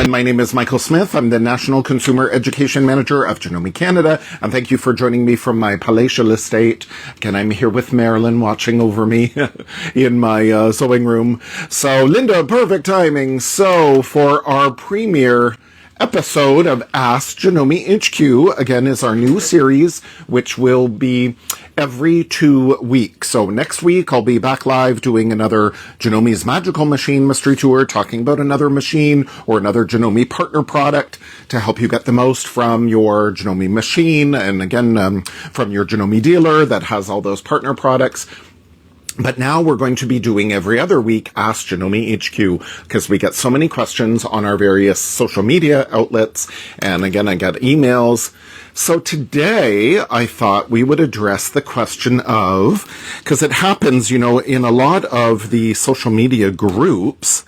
And my name is Michael Smith. I'm the National Consumer Education Manager of Janome Canada, and thank you for joining me from my palatial estate. Again, I'm here with Marilyn watching over me in my sewing room. So, Linda, perfect timing. So, for our premiere episode of Ask Janome HQ, again, is our new series, which will be every 2 weeks. So next week, I'll be back live doing another Janome's Magical Machine Mystery Tour, talking about another machine or another Janome partner product to help you get the most from your Janome machine, and again, from your Janome dealer that has all those partner products. But now we're going to be doing every other week Ask Janome HQ, because we get so many questions on our various social media outlets. And again, I get emails. So today I thought we would address the question of, because it happens, in a lot of the social media groups,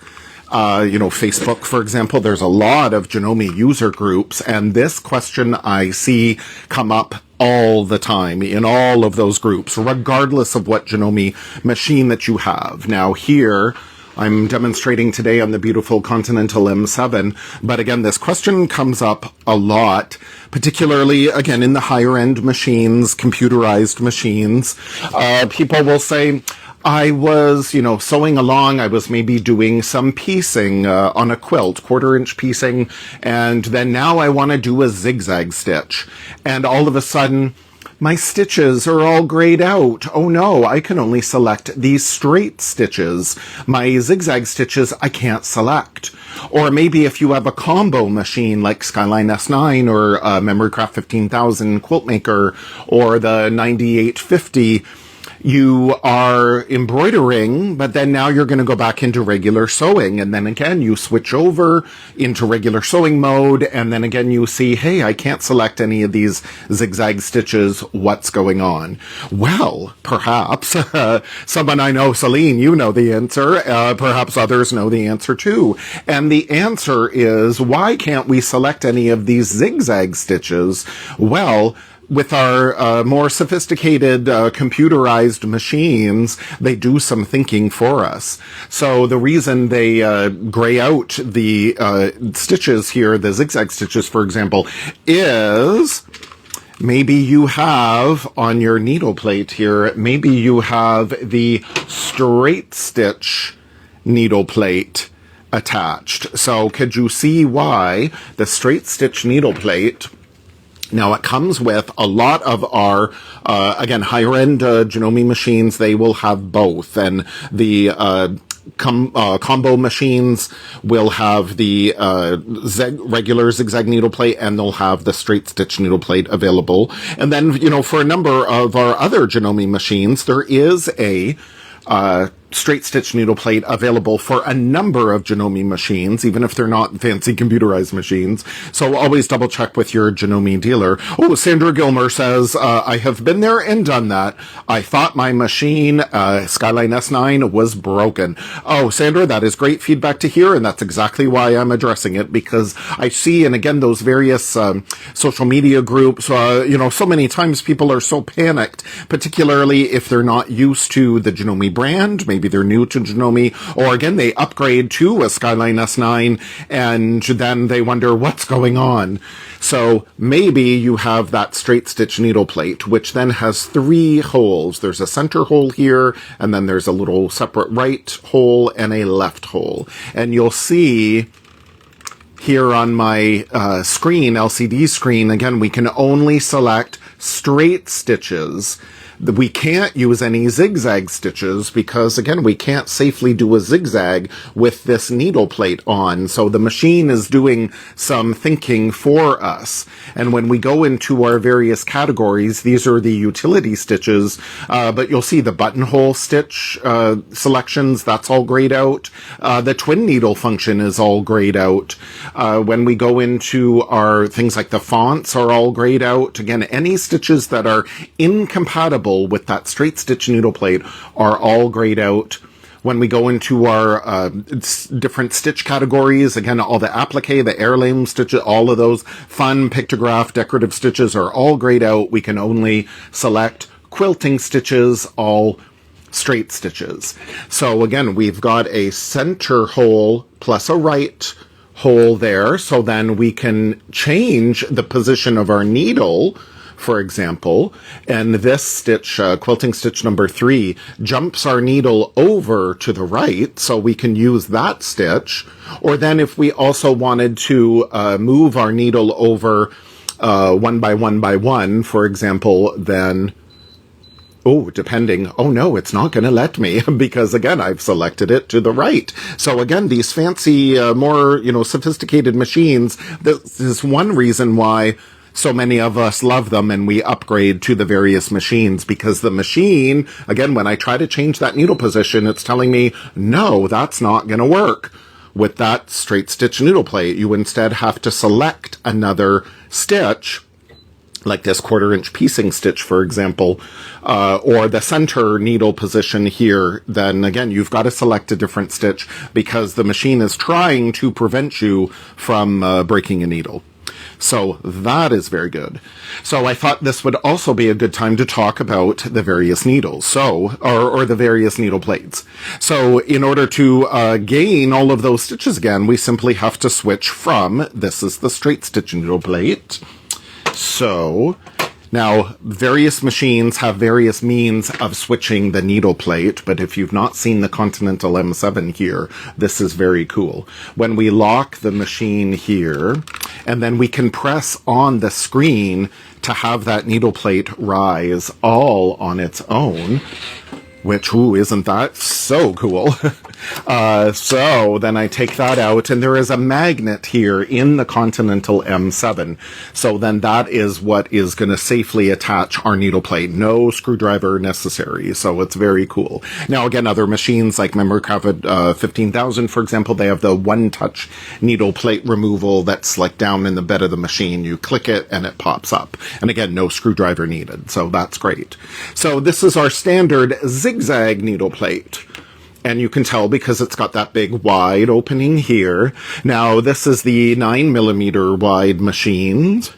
Facebook, for example, there's a lot of Janome user groups, and this question I see come up all the time in all of those groups, regardless of what Janome machine that you have. Now here, I'm demonstrating today on the beautiful Continental M7, but again, this question comes up a lot, particularly, again, in the higher end machines, computerized machines. People will say, I was, sewing along. I was maybe doing some piecing on a quilt, 1/4 inch piecing, and then now I want to do a zigzag stitch. And all of a sudden, my stitches are all grayed out. Oh no, I can only select these straight stitches. My zigzag stitches, I can't select. Or maybe if you have a combo machine like Skyline S9 or Memorycraft 15000 Quiltmaker or the 9850, you are embroidering, but then now you're going to go back into regular sewing. And then again, you switch over into regular sewing mode. And then again, you see, hey, I can't select any of these zigzag stitches. What's going on? Well, perhaps someone I know, Celine, you know the answer. Perhaps others know the answer too. And the answer is, why can't we select any of these zigzag stitches? Well, with our more sophisticated computerized machines, they do some thinking for us. So the reason they gray out the stitches here, the zigzag stitches, for example, is maybe you have on your needle plate here, maybe you have the straight stitch needle plate attached. So could you see why the straight stitch needle plate, now, it comes with a lot of our, again, higher-end Janome machines. They will have both. And the combo machines will have the regular zigzag needle plate, and they'll have the straight stitch needle plate available. And then, for a number of our other Janome machines, there is a straight stitch needle plate available for a number of Janome machines, even if they're not fancy computerized machines. So always double check with your Janome dealer. Oh, Sandra Gilmer says, I have been there and done that. I thought my machine, Skyline S9, was broken. Oh, Sandra, that is great feedback to hear, and that's exactly why I'm addressing it, because I see, and again, those various social media groups, so many times people are so panicked, particularly if they're not used to the Janome brand. Maybe they're new to Janome, or again, they upgrade to a Skyline S9, and then they wonder what's going on. So maybe you have that straight stitch needle plate, which then has 3 holes. There's a center hole here, and then there's a little separate right hole and a left hole. And you'll see here on my screen, LCD screen, again, we can only select straight stitches. We can't use any zigzag stitches because, again, we can't safely do a zigzag with this needle plate on. So the machine is doing some thinking for us. And when we go into our various categories, these are the utility stitches, but you'll see the buttonhole stitch selections, that's all grayed out. The twin needle function is all grayed out. When we go into our things like the fonts are all grayed out. Again, any stitches that are incompatible with that straight stitch needle plate are all grayed out. When we go into our different stitch categories, again, all the applique, the heirloom stitches, all of those fun pictograph decorative stitches are all grayed out. We can only select quilting stitches, all straight stitches. So again, we've got a center hole plus a right hole there, so then we can change the position of our needle, for example, and this stitch, quilting stitch number 3, jumps our needle over to the right, so we can use that stitch. Or then if we also wanted to move our needle over one by one by one, for example, then, oh, depending, oh no, it's not going to let me because again, I've selected it to the right. So again, these fancy, more, sophisticated machines, this is one reason why so many of us love them and we upgrade to the various machines, because the machine, again, when I try to change that needle position, it's telling me, no, that's not going to work. With that straight stitch needle plate, you instead have to select another stitch, like this 1/4 inch piecing stitch, for example, or the center needle position here. Then again, you've got to select a different stitch because the machine is trying to prevent you from breaking a needle. So that is very good. So I thought this would also be a good time to talk about the various needles, or the various needle plates. So in order to gain all of those stitches again, we simply have to switch from, this is the straight stitch needle plate. So now, various machines have various means of switching the needle plate, but if you've not seen the Continental M7 here, this is very cool. When we lock the machine here, and then we can press on the screen to have that needle plate rise all on its own, which, ooh, isn't that so cool? So then I take that out, and there is a magnet here in the Continental M7. So then that is what is going to safely attach our needle plate. No screwdriver necessary. So it's very cool. Now, again, other machines like Memorcavid 15,000, for example, they have the one-touch needle plate removal that's like down in the bed of the machine. You click it and it pops up. And again, no screwdriver needed. So that's great. So this is our standard zigzag needle plate. And you can tell because it's got that big wide opening here. Now, this is the 9mm wide machines.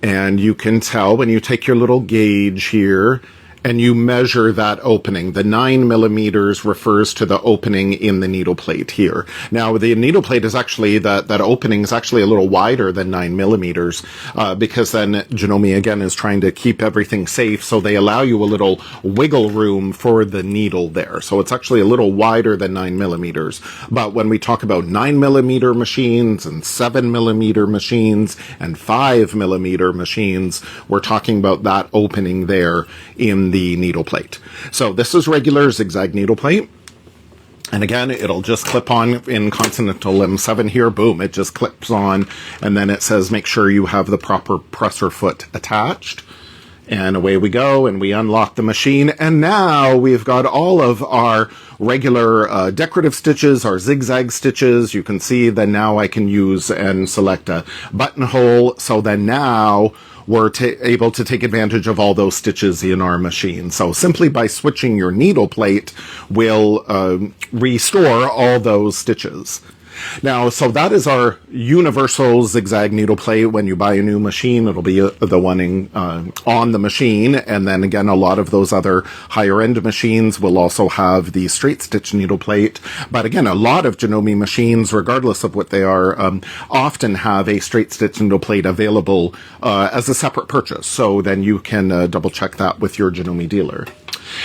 And you can tell when you take your little gauge here and you measure that opening. The 9mm refers to the opening in the needle plate here. Now, the needle plate is actually, that opening is actually a little wider than 9mm, because then Janome, again, is trying to keep everything safe, so they allow you a little wiggle room for the needle there. So it's actually a little wider than 9mm. But when we talk about 9mm machines and 7mm machines and 5mm machines, we're talking about that opening there in the needle plate. So this is regular zigzag needle plate. And again, it'll just clip on in Continental M7 here. Boom, it just clips on. And then it says, make sure you have the proper presser foot attached. And away we go, and we unlock the machine. And now we've got all of our regular decorative stitches, our zigzag stitches. You can see that now I can use and select a buttonhole. So then now we're able to take advantage of all those stitches in our machine. So simply by switching your needle plate will restore all those stitches. Now, so that is our universal zigzag needle plate. When you buy a new machine, it'll be the one on the machine. And then again, a lot of those other higher end machines will also have the straight stitch needle plate. But again, a lot of Janome machines, regardless of what they are, often have a straight stitch needle plate available as a separate purchase. So then you can double check that with your Janome dealer.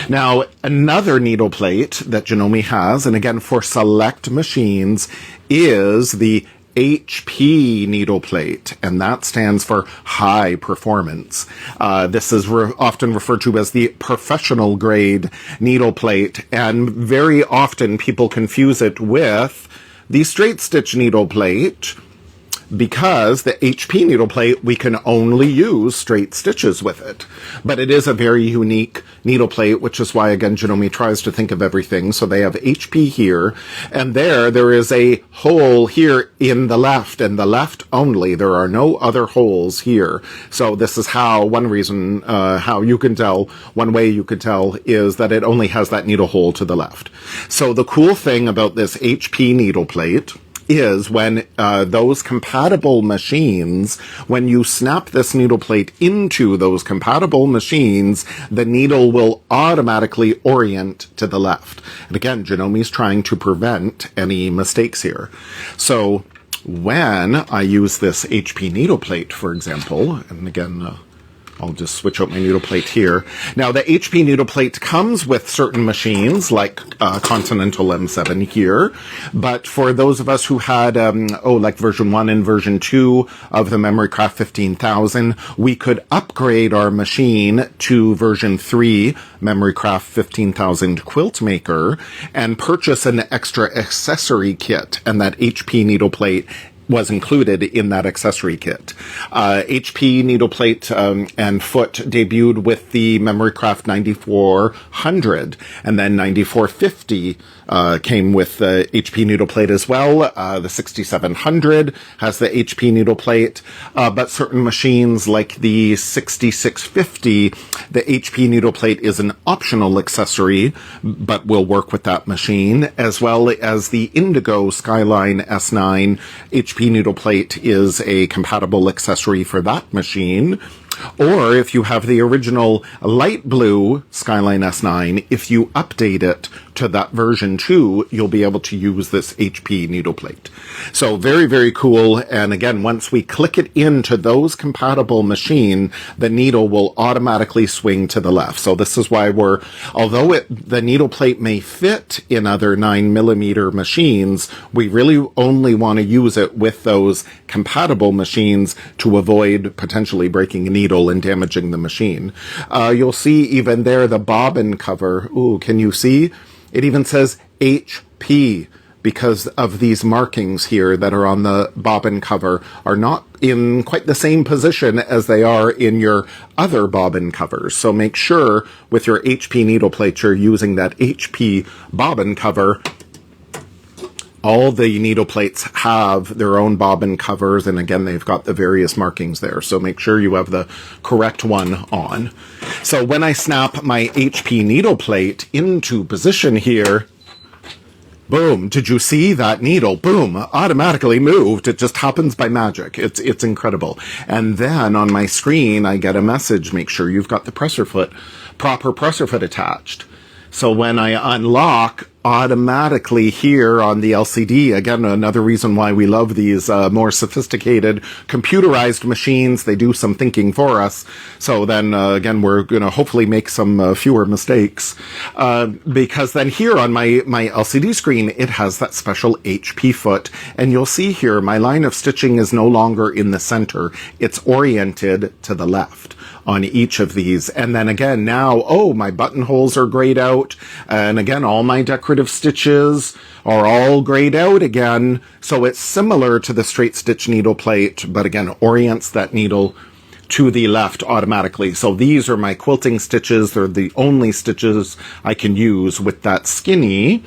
Now, another needle plate that Janome has, and again for select machines, is the HP needle plate, and that stands for high performance. This is often referred to as the professional grade needle plate, and very often people confuse it with the straight stitch needle plate, because the HP needle plate, we can only use straight stitches with it. But it is a very unique needle plate, which is why, again, Janome tries to think of everything. So they have HP here, and there is a hole here in the left, and the left only. There are no other holes here. So this is how, one reason, how you can tell, one way you could tell is that it only has that needle hole to the left. So the cool thing about this HP needle plate is when those compatible machines, when you snap this needle plate into those compatible machines, the needle will automatically orient to the left. And again, Janome's trying to prevent any mistakes here. So when I use this HP needle plate, for example, and again, I'll just switch out my needle plate here. Now, the HP needle plate comes with certain machines, like Continental M7 here. But for those of us who had, like version 1 and version 2 of the MemoryCraft 15,000, we could upgrade our machine to version 3 MemoryCraft 15,000 Quilt Maker and purchase an extra accessory kit. And that HP needle plate was included in that accessory kit. HP needle plate and foot debuted with the MemoryCraft 9400, and then 9450 came with the HP needle plate as well. The 6700 has the HP needle plate, but certain machines like the 6650, the HP needle plate is an optional accessory, but will work with that machine, as well as the Indigo Skyline S9 HP needle plate is a compatible accessory for that machine. Or if you have the original light blue Skyline S9, if you update it to that version 2, you'll be able to use this HP needle plate. So very, very cool. And again, once we click it into those compatible machine, the needle will automatically swing to the left. So this is why although the needle plate may fit in other 9mm machines, we really only want to use it with those compatible machines to avoid potentially breaking a needle and damaging the machine. You'll see even there the bobbin cover. Ooh, can you see? It even says HP because of these markings here that are on the bobbin cover are not in quite the same position as they are in your other bobbin covers. So make sure with your HP needle plate you're using that HP bobbin cover. All the needle plates have their own bobbin covers, and again, they've got the various markings there. So make sure you have the correct one on. So when I snap my HP needle plate into position here, boom, did you see that needle? Boom, automatically moved. It just happens by magic. It's incredible. And then on my screen, I get a message, make sure you've got the proper presser foot attached. So when I unlock, automatically here on the LCD, again, another reason why we love these more sophisticated computerized machines. They do some thinking for us. So then, again, we're going to hopefully make some fewer mistakes. Because then here on my LCD screen, it has that special HP foot. And you'll see here, my line of stitching is no longer in the center. It's oriented to the left on each of these. And then again, now, oh, my buttonholes are grayed out. And again, all my decorative stitches are all grayed out again. So it's similar to the straight stitch needle plate, but again, orients that needle to the left automatically. So these are my quilting stitches. They're the only stitches I can use with that skinny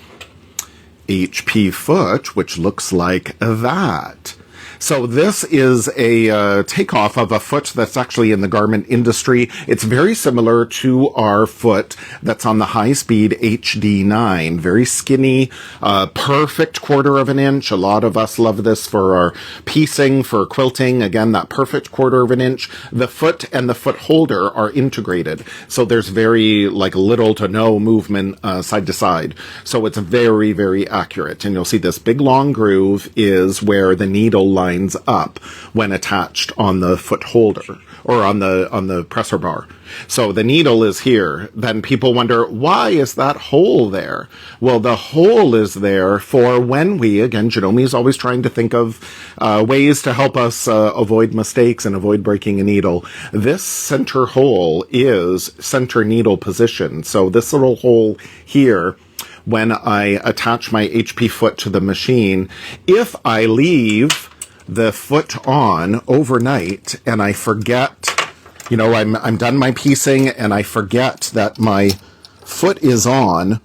HP foot, which looks like that. So this is a takeoff of a foot that's actually in the garment industry. It's very similar to our foot that's on the high-speed HD9. Very skinny, perfect 1/4 of an inch. A lot of us love this for our piecing, for quilting. Again, that perfect 1/4 of an inch. The foot and the foot holder are integrated. So there's very little to no movement side to side. So it's very, very accurate. And you'll see this big long groove is where the needle lines up when attached on the foot holder or on the presser bar. So the needle is here. Then people wonder, why is that hole there? Well, the hole is there for when again, Janome is always trying to think of ways to help us avoid mistakes and avoid breaking a needle. This center hole is center needle position. So this little hole here, when I attach my HP foot to the machine, if I leave the foot on overnight and I forget, I'm done my piecing and I forget that my foot is on,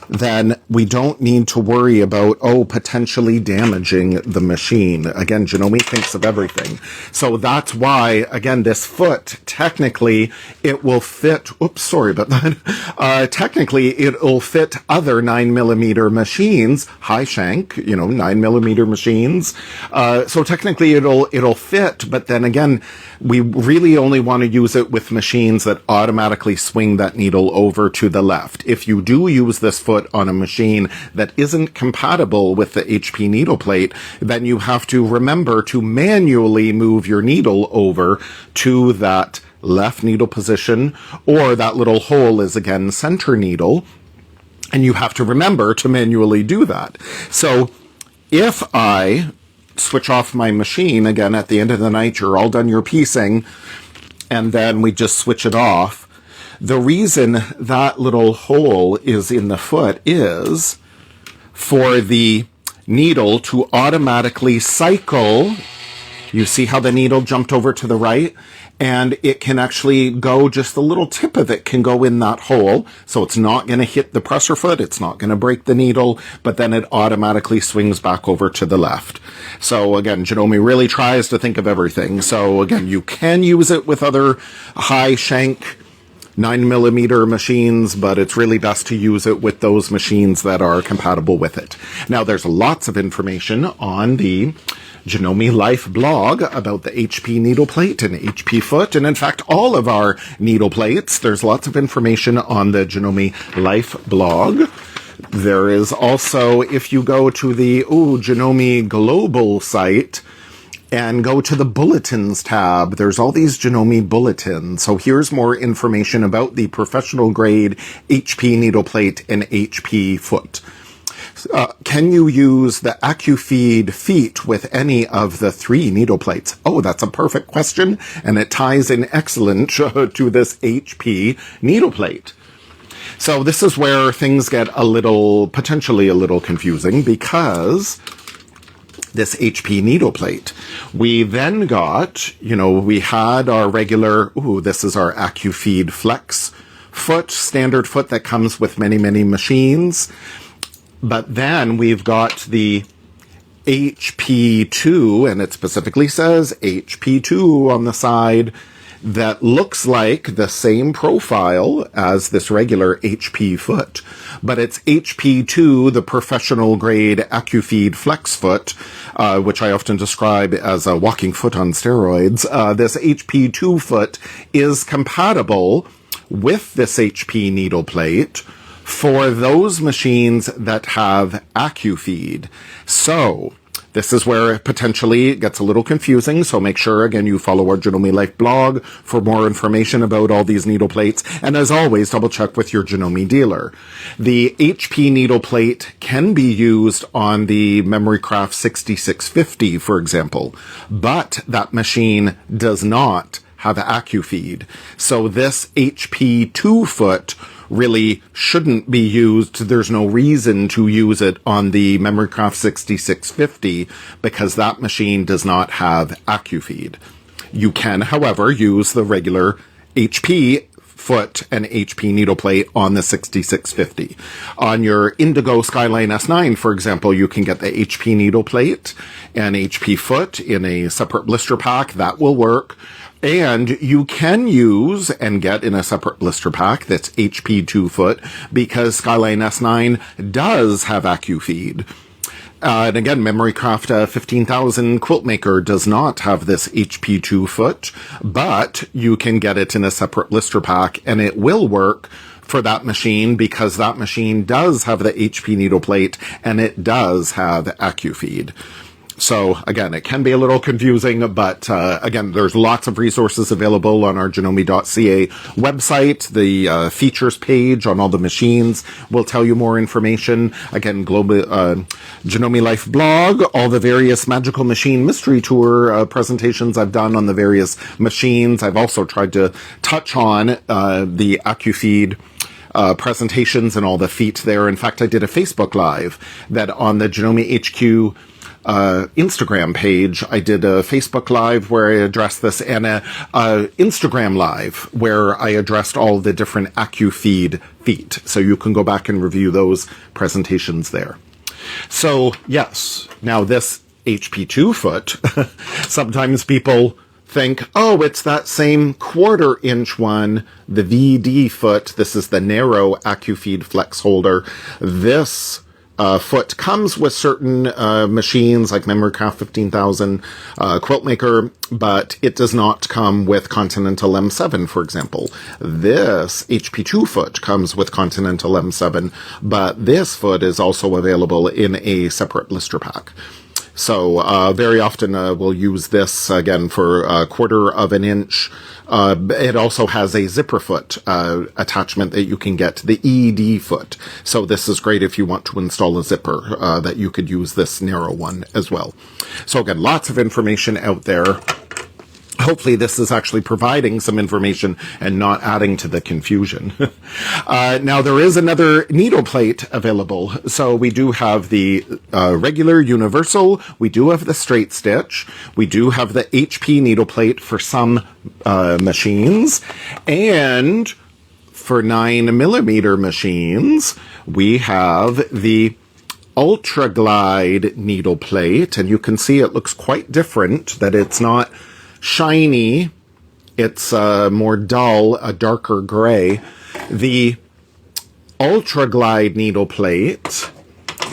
then we don't need to worry about, potentially damaging the machine. Again, Janome thinks of everything. So that's why, again, this foot, technically, it will fit, sorry about that. Technically, it'll fit other 9mm machines, high shank, 9mm machines. So technically, it'll fit, but then again, we really only want to use it with machines that automatically swing that needle over to the left. If you do use this foot foot on a machine that isn't compatible with the HP needle plate, then you have to remember to manually move your needle over to that left needle position, or that little hole is again center needle, and you have to remember to manually do that. So if I switch off my machine, again, at the end of the night, you're all done your piecing, and then we just switch it off. The reason that little hole is in the foot is for the needle to automatically cycle. You see how the needle jumped over to the right? And it can actually go, just the little tip of it can go in that hole. So it's not going to hit the presser foot. It's not going to break the needle, but then it automatically swings back over to the left. So again, Janome really tries to think of everything. So again, you can use it with other high shank 9mm machines, but it's really best to use it with those machines that are compatible with it. Now, there's lots of information on the Janome Life blog about the HP needle plate and HP foot, and in fact, all of our needle plates. There's lots of information on the Janome Life blog. There is also, if you go to the Janome Global site and go to the Bulletins tab, there's all these Janome bulletins. So here's more information about the professional grade HP needle plate and HP foot. Can you use the accufeed feet with any of the 3 needle plates? Oh, that's a perfect question, and it ties in excellent to this HP needle plate. So this is where things get potentially a little confusing, because this HP needle plate, we then got, we had our regular, this is our accufeed flex foot, standard foot that comes with many, many machines. But then we've got the HP2, and it specifically says HP2 on the side, that looks like the same profile as this regular HP foot, but it's HP2, the professional grade accufeed flex foot, which I often describe as a walking foot on steroids. This HP2 foot is compatible with this HP needle plate for those machines that have accufeed. So this is where it potentially gets a little confusing, so make sure, again, you follow our Janome Life blog for more information about all these needle plates, and as always, double check with your Janome dealer. The HP needle plate can be used on the Memorycraft 6650, for example, but that machine does not have accufeed. So this HP2 foot really shouldn't be used. There's no reason to use it on the Memorycraft 6650 because that machine does not have accufeed. You can, however, use the regular HP foot and HP needle plate on the 6650. On your Indigo Skyline S9, for example, you can get the HP needle plate and HP foot in a separate blister pack. That will work. And you can use and get in a separate blister pack that's HP2 foot, because Skyline S9 does have accufeed. And again, Memorycraft 15,000 Quilt Maker does not have this HP2 foot, but you can get it in a separate blister pack, and it will work for that machine because that machine does have the HP needle plate and it does have accufeed. So again, it can be a little confusing, but again, there's lots of resources available on our Janome.ca website. The features page on all the machines will tell you more information. Again, Janome Life blog, all the various Magical Machine Mystery Tour presentations I've done on the various machines. I've also tried to touch on the accufeed presentations and all the feet there. In fact, I did a Facebook Live that on the Janome HQ Instagram page. I did a Facebook Live where I addressed this, and a Instagram Live where I addressed all the different accufeed feet. So you can go back and review those presentations there. So yes, now this HP2 foot, sometimes people think, oh, it's that same 1/4 inch one, the VD foot. This is the narrow accufeed flex holder. This foot comes with certain machines like MemoryCraft 15,000 Quiltmaker, but it does not come with Continental M7, for example. This HP2 foot comes with Continental M7, but this foot is also available in a separate blister pack. So very often we'll use this, again, for a 1/4 of an inch. It also has a zipper foot attachment that you can get, the ED foot. So this is great if you want to install a zipper, that you could use this narrow one as well. So again, lots of information out there. Hopefully this is actually providing some information and not adding to the confusion. Now there is another needle plate available. So we do have the regular universal, we do have the straight stitch, we do have the HP needle plate for some machines, and for 9mm machines, we have the ultraglide needle plate, and you can see it looks quite different, that it's not shiny, it's more dull, a darker gray. The ultraglide needle plate,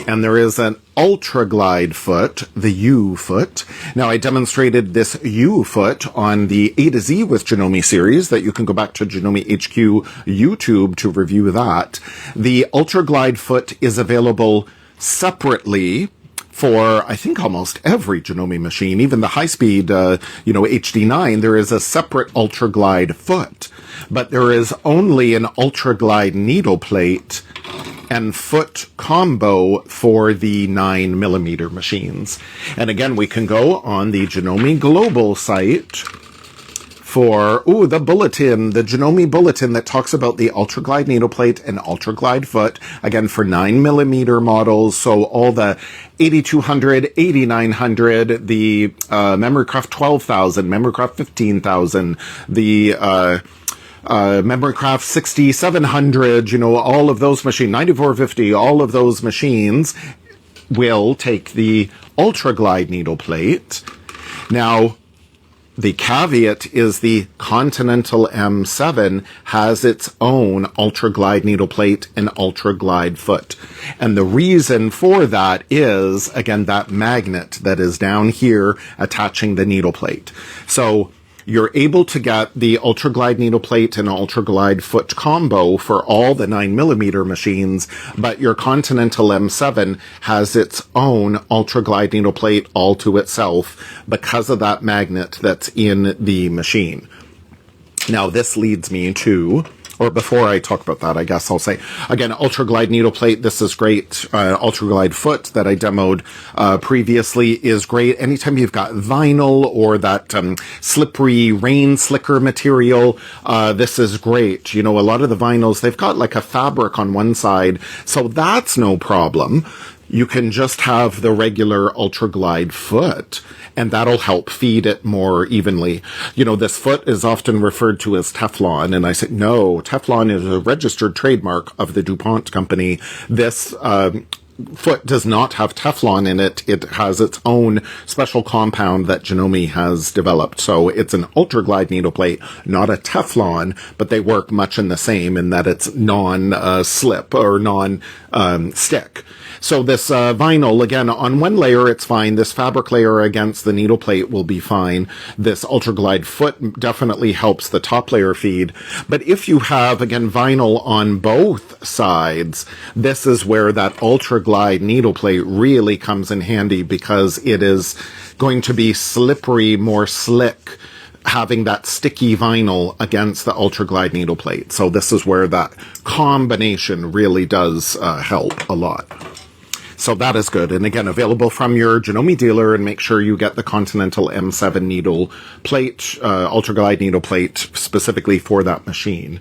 and there is an ultraglide foot, the U foot. Now I demonstrated this U foot on the A to Z with Janome series that you can go back to Janome HQ YouTube to review that. The ultraglide foot is available separately for, I think, almost every Janome machine. Even the high-speed, HD9, there is a separate ultraglide foot. But there is only an ultraglide needle plate and foot combo for the 9mm machines. And again, we can go on the Janome Global site for, the bulletin, the Janome bulletin that talks about the ultraglide needle plate and ultraglide foot, again, for 9mm models. So all the 8200, 8900, the MemoryCraft 12,000, MemoryCraft 15,000, the MemoryCraft 6700, all of those machines, 9450, all of those machines will take the ultraglide needle plate. Now, the caveat is the Continental M7 has its own ultraglide needle plate and ultraglide foot. And the reason for that is, again, that magnet that is down here attaching the needle plate. So you're able to get the ultraglide needle plate and ultraglide foot combo for all the 9mm machines, but your Continental M7 has its own ultraglide needle plate all to itself because of that magnet that's in the machine. Now this leads me to, or before I talk about that, I guess I'll say, again, ultraglide needle plate, this is great. Ultraglide foot that I demoed previously is great. Anytime you've got vinyl or that slippery rain slicker material, this is great. A lot of the vinyls, they've got like a fabric on one side, so that's no problem. You can just have the regular ultraglide foot, and that'll help feed it more evenly. This foot is often referred to as Teflon, and I say, no, Teflon is a registered trademark of the DuPont company. This foot does not have Teflon in it. It has its own special compound that Janome has developed. So it's an ultraglide needle plate, not a Teflon, but they work much in the same in that it's non-slip or non-stick. So this vinyl, again, on one layer, it's fine. This fabric layer against the needle plate will be fine. This ultraglide foot definitely helps the top layer feed. But if you have, again, vinyl on both sides, this is where that ultraglide needle plate really comes in handy because it is going to be slippery, more slick, having that sticky vinyl against the ultraglide needle plate. So this is where that combination really does help a lot. So that is good. And again, available from your Janome dealer, and make sure you get the Continental M7 needle plate, ultraglide needle plate specifically for that machine.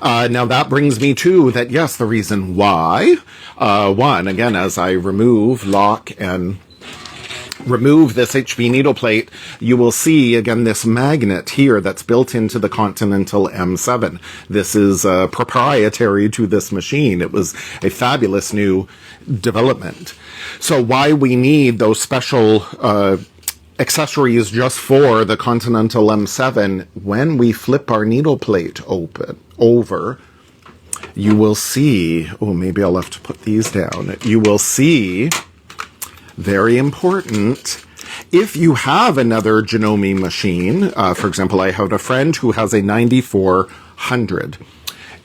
Now that brings me to that, yes, the reason why, one, again, as I lock and remove this HP needle plate, you will see, again, this magnet here that's built into the Continental M7. This is proprietary to this machine. It was a fabulous new development. So why we need those special accessories just for the Continental M7, when we flip our needle plate over, you will see, oh, maybe I'll have to put these down. You will see, very important, if you have another Janome machine, for example, I have a friend who has a 9400,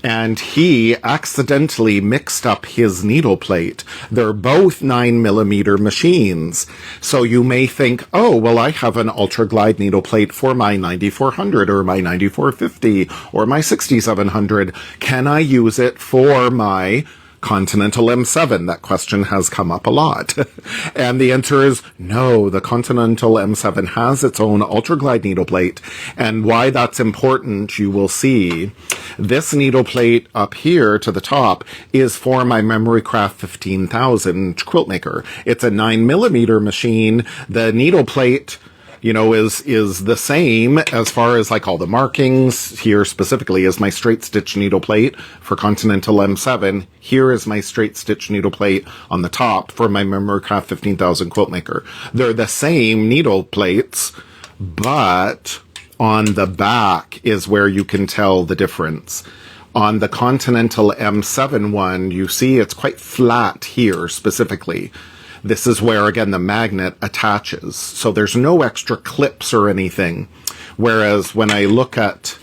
and he accidentally mixed up his needle plate. They're both 9mm machines. So you may think, oh, well, I have an ultraglide needle plate for my 9400 or my 9450 or my 6700. Can I use it for my Continental M7? That question has come up a lot. And the answer is no. The Continental M7 has its own ultraglide needle plate. And why that's important, you will see. This needle plate up here to the top is for my Memorycraft 15,000 quilt maker. It's a 9mm machine. The needle plate, you know, is the same as far as like all the markings. Here specifically is my straight stitch needle plate for Continental M7. Here is my straight stitch needle plate on the top for my Memorycraft 15,000 quilt maker. They're the same needle plates, but on the back is where you can tell the difference. On the Continental M7 one, you see it's quite flat here specifically. This is where, again, the magnet attaches. So there's no extra clips or anything. Whereas when I look at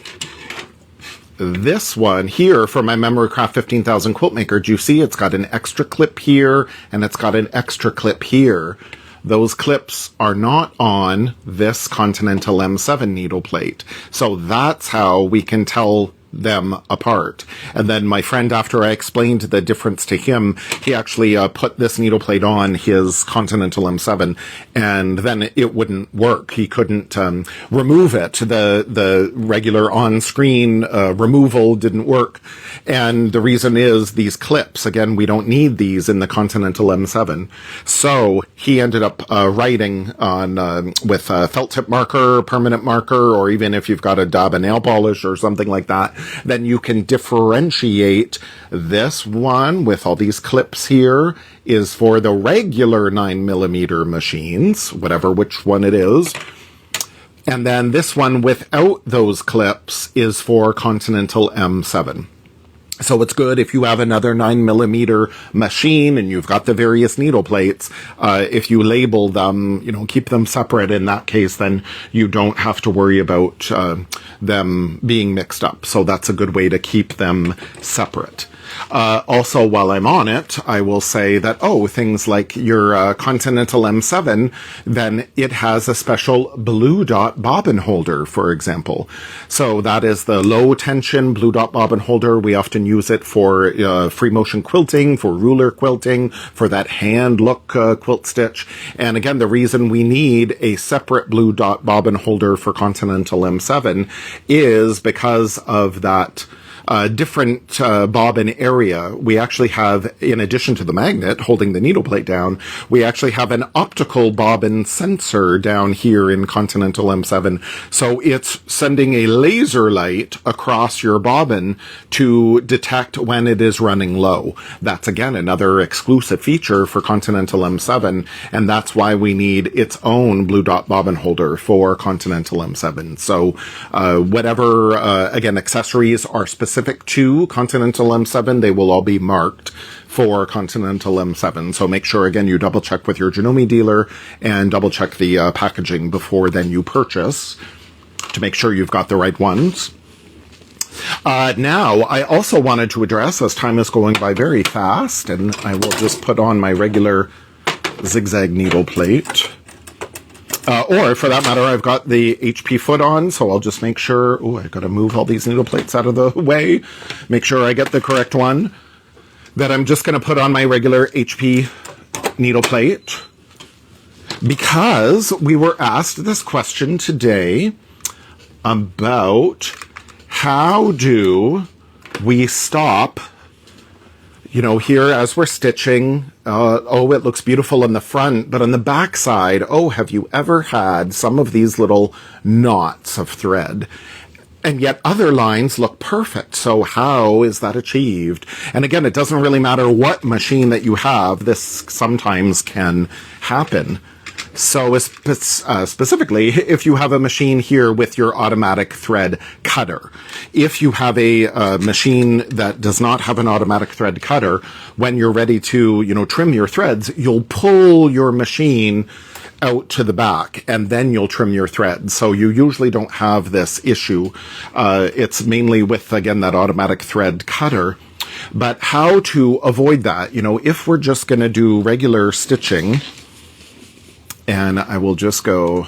this one here for my Memorycraft 15,000 quilt maker, do you see it's got an extra clip here and it's got an extra clip here? Those clips are not on this Continental M7 needle plate. So that's how we can tell them apart. And then my friend, after I explained the difference to him, he actually put this needle plate on his Continental M7, and then it wouldn't work. He couldn't remove it. The regular on-screen removal didn't work. And the reason is these clips. Again, we don't need these in the Continental M7. So he ended up writing on with a felt tip marker, permanent marker, or even if you've got a dab of nail polish or something like that, then you can differentiate. This one with all these clips here is for the regular 9mm machines, which one it is. And then this one without those clips is for Continental M7. So it's good if you have another 9mm machine and you've got the various needle plates, if you label them, you know, keep them separate. In that case, then you don't have to worry about them being mixed up. So that's a good way to keep them separate. Also, while I'm on it, I will say that, things like your Continental M7, then it has a special blue dot bobbin holder, for example. So that is the low tension blue dot bobbin holder. We often use it for free motion quilting, for ruler quilting, for that hand look quilt stitch. And again, the reason we need a separate blue dot bobbin holder for Continental M7 is because of that different bobbin area. We actually have, in addition to the magnet holding the needle plate down, we actually have an optical bobbin sensor down here in Continental M7. So it's sending a laser light across your bobbin to detect when it is running low. That's, again, another exclusive feature for Continental M7, and that's why we need its own blue dot bobbin holder for Continental M7. So whatever, again, accessories are specific to Continental M7, they will all be marked for Continental M7. So make sure, again, you double check with your Janome dealer and double check the packaging before then you purchase to make sure you've got the right ones. Now, I also wanted to address, as time is going by very fast, and I will just put on my regular zigzag needle plate. Or, for that matter, I've got the HP foot on, so I'll just make sure... I got to move all these needle plates out of the way. Make sure I get the correct one. That I'm just going to put on my regular HP needle plate. Because we were asked this question today about how do we stop... here as we're stitching, it looks beautiful on the front, but on the back side, have you ever had some of these little knots of thread? And yet other lines look perfect. So how is that achieved? And again, it doesn't really matter what machine that you have. This sometimes can happen. So specifically, if you have a machine here with your automatic thread cutter, if you have a machine that does not have an automatic thread cutter, when you're ready to, trim your threads, you'll pull your machine out to the back and then you'll trim your threads. So you usually don't have this issue. It's mainly with, again, that automatic thread cutter. But how to avoid that? If we're just going to do regular stitching, and I will just go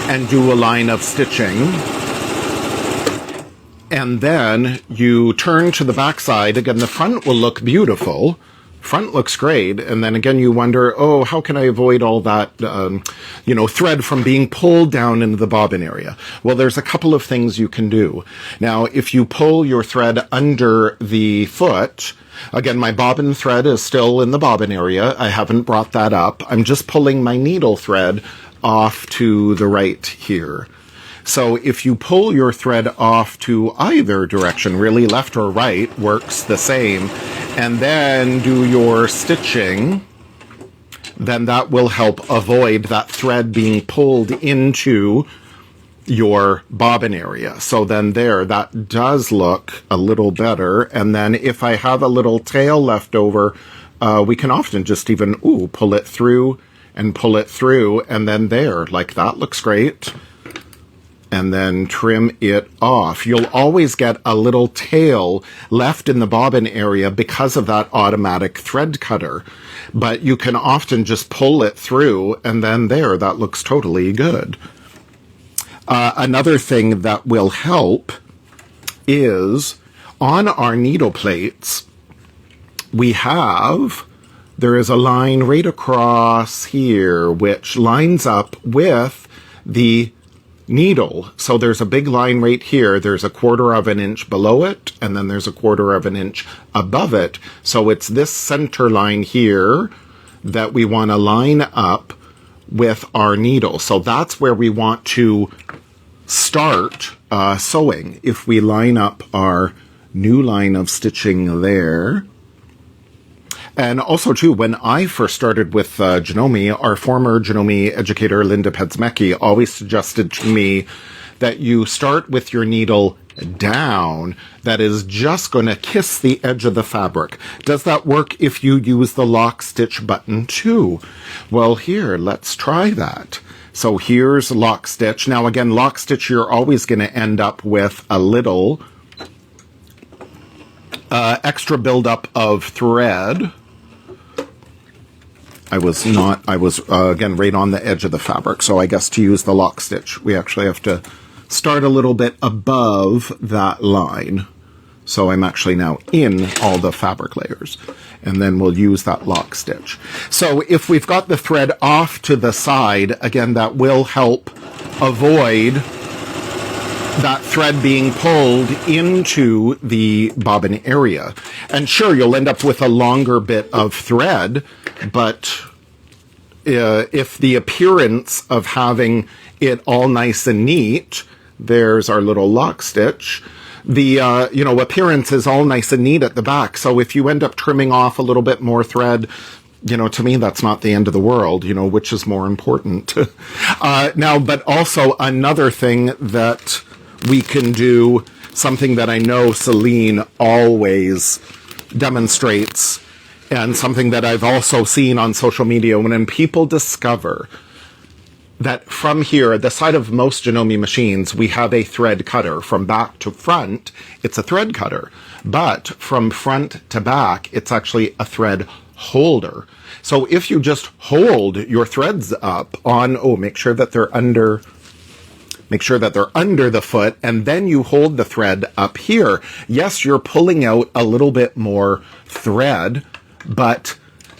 and do a line of stitching. And then you turn to the back side. Again, the front will look beautiful. Front looks great. And then again, you wonder, oh, how can I avoid all that, thread from being pulled down into the bobbin area? Well, there's a couple of things you can do. Now, if you pull your thread under the foot, again, my bobbin thread is still in the bobbin area. I haven't brought that up. I'm just pulling my needle thread off to the right here. So if you pull your thread off to either direction, really left or right, works the same, and then do your stitching, then that will help avoid that thread being pulled into your bobbin area. So then that does look a little better. And then if I have a little tail left over, we can often just even, pull it through and pull it through, and then like that looks great. And then trim it off. You'll always get a little tail left in the bobbin area because of that automatic thread cutter. But you can often just pull it through, and then that looks totally good. Another thing that will help is on our needle plates, there is a line right across here which lines up with the needle. So there's a big line right here. There's a 1/4 of an inch below it, and then there's a 1/4 of an inch above it. So it's this center line here that we want to line up with our needle. So that's where we want to start sewing. If we line up our new line of stitching there. And also, too, when I first started with Janome, our former Janome educator, Linda Pedzmecki, always suggested to me that you start with your needle down, that is just going to kiss the edge of the fabric. Does that work if you use the lock stitch button too? Well, here, let's try that. So here's lock stitch. Now, again, lock stitch, you're always going to end up with a little extra buildup of thread. I was again, right on the edge of the fabric. So I guess to use the lock stitch, we actually have to start a little bit above that line. So I'm actually now in all the fabric layers. And then we'll use that lock stitch. So if we've got the thread off to the side, again, that will help avoid that thread being pulled into the bobbin area. And sure, you'll end up with a longer bit of thread, but if the appearance of having it all nice and neat, there's our little lock stitch, the appearance is all nice and neat at the back. So if you end up trimming off a little bit more thread, to me, that's not the end of the world, which is more important. Now, but also another thing that we can do, something that I know Celine always demonstrates, and something that I've also seen on social media, when people discover that from here, the side of most Janome machines, we have a thread cutter. From back to front, it's a thread cutter. But from front to back, it's actually a thread holder. So if you just hold your threads up on, make sure that they're under the foot, and then you hold the thread up here. Yes, you're pulling out a little bit more thread, but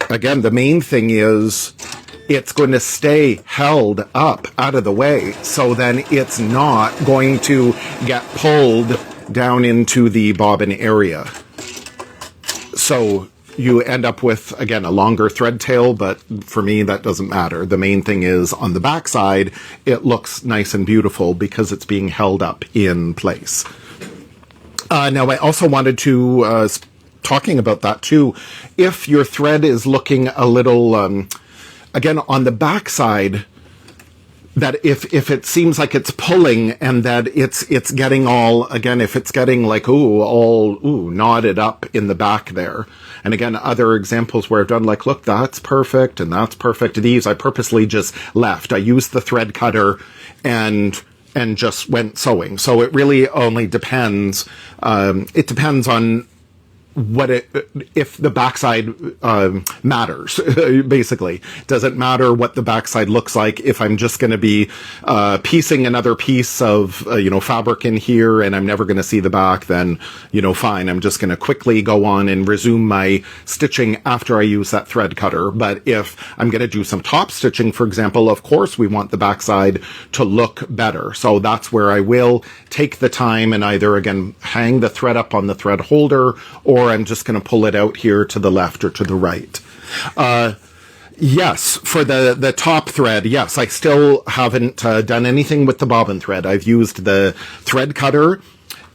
again, the main thing is it's going to stay held up out of the way, so then it's not going to get pulled down into the bobbin area. So you end up with, again, a longer thread tail, but for me, that doesn't matter. The main thing is on the back side, it looks nice and beautiful because it's being held up in place. Now, I also wanted to, talking about that too, if your thread is looking a little again, on the back side, that if it seems like it's pulling and that it's getting all, again, if it's getting like, knotted up in the back there. And again, other examples where I've done like, look, that's perfect and that's perfect. These I purposely just left. I used the thread cutter and just went sewing. So it really only depends. It depends on if the backside matters. Basically, does it matter what the backside looks like if I'm just going to be piecing another piece of fabric in here and I'm never going to see the back? Then fine, I'm just going to quickly go on and resume my stitching after I use that thread cutter. But if I'm going to do some top stitching, for example, of course we want the backside to look better. So that's where I will take the time and either again hang the thread up on the thread holder, or I'm just going to pull it out here to the left or to the right. Yes, for the top thread, yes, I still haven't done anything with the bobbin thread. I've used the thread cutter,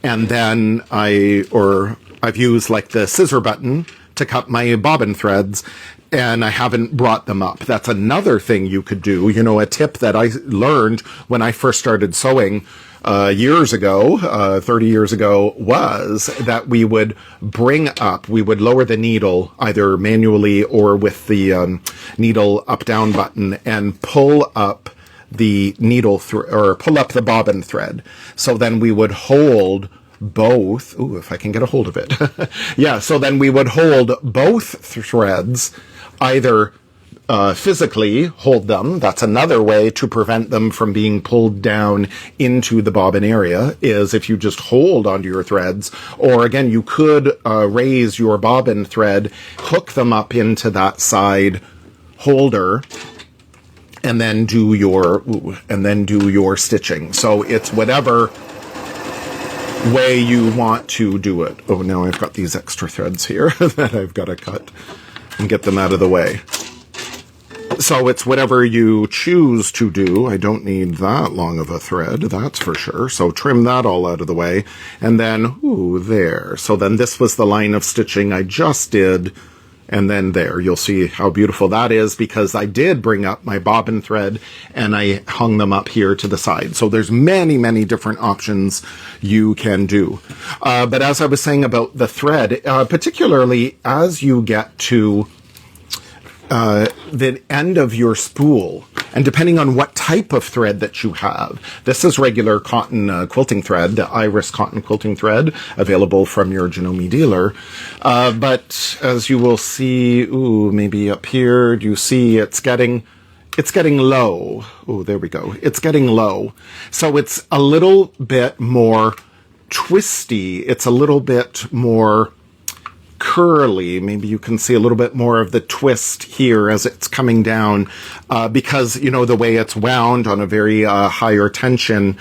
and then I've used like the scissor button to cut my bobbin threads, and I haven't brought them up. That's another thing you could do. A tip that I learned when I first started sewing years ago, 30 years ago, was that we would lower the needle either manually or with the needle up-down button and pull up the needle or pull up the bobbin thread. So then we would hold both. Ooh, if I can get a hold of it. Yeah. So then we would hold both threads, either physically hold them. That's another way to prevent them from being pulled down into the bobbin area, is if you just hold onto your threads. Or again, you could raise your bobbin thread, hook them up into that side holder, and then do your stitching. So it's whatever way you want to do it. Oh, now I've got these extra threads here that I've got to cut and get them out of the way. So it's whatever you choose to do. I don't need that long of a thread, that's for sure. So trim that all out of the way. And then, there. So then this was the line of stitching I just did. And then there, you'll see how beautiful that is, because I did bring up my bobbin thread and I hung them up here to the side. So there's many, many different options you can do. But as I was saying about the thread, particularly as you get to the end of your spool, and depending on what type of thread that you have, this is regular cotton quilting thread, the Iris cotton quilting thread, available from your Janome dealer. But as you will see, maybe up here, you see it's getting low. There we go. It's getting low. So it's a little bit more twisty. It's a little bit more curly. Maybe you can see a little bit more of the twist here as it's coming down, because the way it's wound on a very higher tension,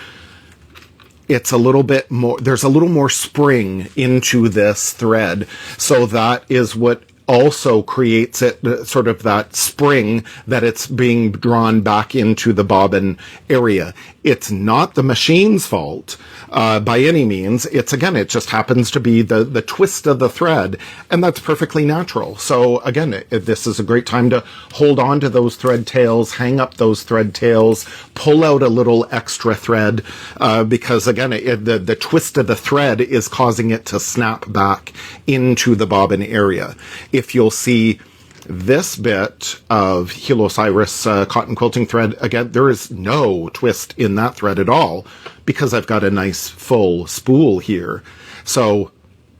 it's a little bit more, there's a little more spring into this thread. So that is what also creates it, sort of that spring that it's being drawn back into the bobbin area. It's not the machine's fault by any means. It just happens to be the twist of the thread, and that's perfectly natural. So again, this is a great time to hold on to those thread tails, hang up those thread tails, pull out a little extra thread, because again, the twist of the thread is causing it to snap back into the bobbin area. If you'll see this bit of Helos Iris cotton quilting thread, again, there is no twist in that thread at all, because I've got a nice full spool here. So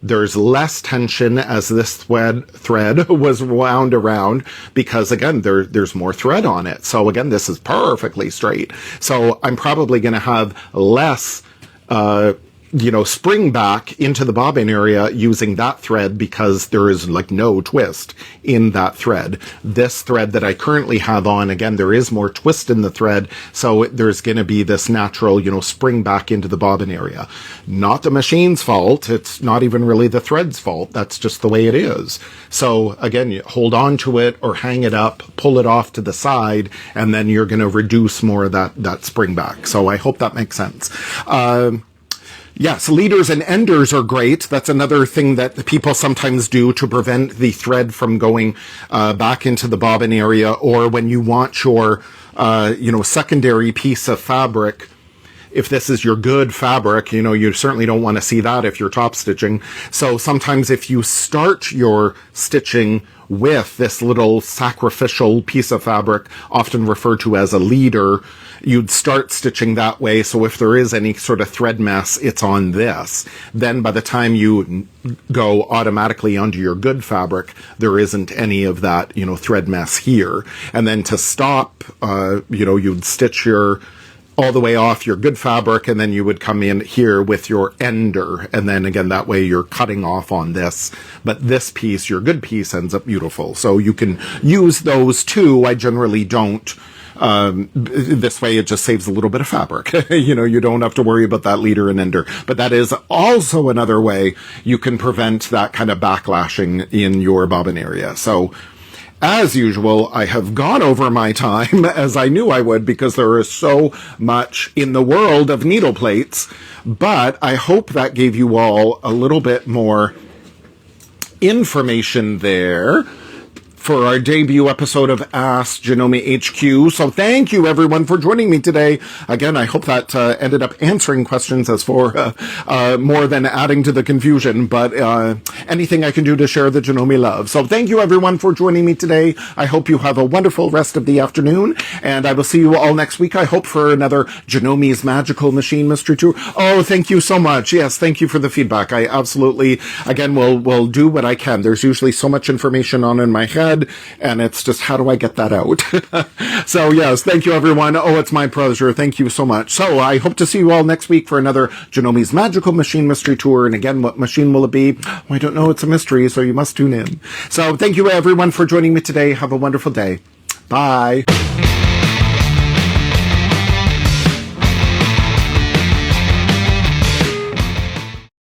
there's less tension as this thread was wound around, because again, there's more thread on it. So again, this is perfectly straight. So I'm probably going to have less spring back into the bobbin area using that thread, because there is like no twist in that thread. This thread that I currently have on, again, there is more twist in the thread, so there's going to be this natural, spring back into the bobbin area. Not the machine's fault. It's not even really the thread's fault. That's just the way it is. So again, you hold on to it or hang it up, pull it off to the side, and then you're going to reduce more of that spring back. So I hope that makes sense. Yes, leaders and enders are great. That's another thing that people sometimes do to prevent the thread from going back into the bobbin area, or when you want your secondary piece of fabric. If this is your good fabric, you certainly don't want to see that if you're top stitching. So sometimes if you start your stitching with this little sacrificial piece of fabric, often referred to as a leader, you'd start stitching that way. So if there is any sort of thread mess, it's on this. Then by the time you go automatically onto your good fabric, there isn't any of that, thread mess here. And then to stop, you'd stitch your all the way off your good fabric, and then you would come in here with your ender, and then again that way you're cutting off on this, but this piece, your good piece, ends up beautiful. So you can use those too. I generally don't. This way it just saves a little bit of fabric. You don't have to worry about that leader and ender. But that is also another way you can prevent that kind of backlashing in your bobbin area. So as usual, I have gone over my time, as I knew I would, because there is so much in the world of needle plates, but I hope that gave you all a little bit more information there for our debut episode of Ask Janome HQ. So thank you everyone for joining me today. Again, I hope that ended up answering questions as for more than adding to the confusion, but anything I can do to share the Janome love. So thank you everyone for joining me today. I hope you have a wonderful rest of the afternoon, and I will see you all next week, I hope, for another Janome's Magical Machine Mystery Tour. Oh, thank you so much. Yes, thank you for the feedback. I absolutely, again, will do what I can. There's usually so much information on in my head, and it's just, how do I get that out? So yes, thank you everyone. Oh, it's my pleasure. Thank you so much. So I hope to see you all next week for another Janome's Magical Machine Mystery Tour. And again, what machine will it be? Oh, I don't know. It's a mystery, so you must tune in. So thank you everyone for joining me today. Have a wonderful day. Bye.